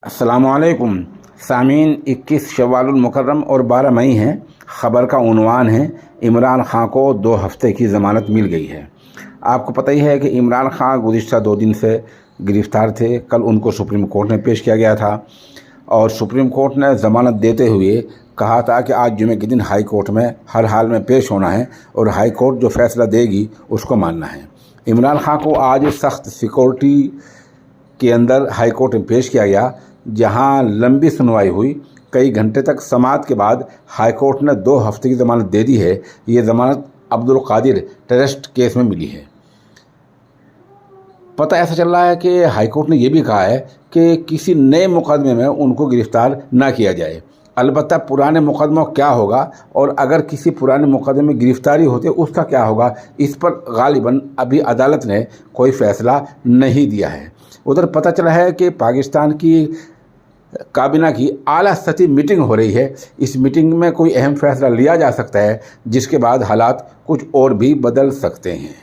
अस्सलामुअलैकुम सामीन। 21 शव्वाल मुकर्रम और 12 मई हैं। ख़बर का उन्वान है इमरान खां को 2 हफ्ते की ज़मानत मिल गई है। आपको पता ही है कि इमरान खां गुज़िश्ता 2 दिन से गिरफ़्तार थे। कल उनको सुप्रीम कोर्ट में पेश किया गया था और सुप्रीम कोर्ट ने ज़मानत देते हुए कहा था कि आज जुमे के दिन हाई कोर्ट में हर हाल में पेश होना है और हाई कोर्ट जो फ़ैसला देगी उसको मानना है। इमरान खां को आज सख्त सिक्योरिटी के अंदर हाई कोर्ट में पेश किया गया, जहां लंबी सुनवाई हुई। कई घंटे तक समाअत के बाद हाई कोर्ट ने 2 हफ्ते की ज़मानत दे दी है। ये ज़मानत अब्दुल कादिर टेररिस्ट केस में मिली है। पता ऐसा चल रहा है कि हाई कोर्ट ने यह भी कहा है कि किसी नए मुकदमे में उनको गिरफ़्तार ना किया जाए। अलबत्ता पुराने मुकदमा क्या होगा और अगर किसी पुराने मुकदमे में गिरफ़्तारी होती है उसका क्या होगा, इस पर गालिबन अभी अदालत ने कोई फ़ैसला नहीं दिया है। उधर पता चला है कि पाकिस्तान की काबीना की आला सतही मीटिंग हो रही है। इस मीटिंग में कोई अहम फ़ैसला लिया जा सकता है जिसके बाद हालात कुछ और भी बदल सकते हैं।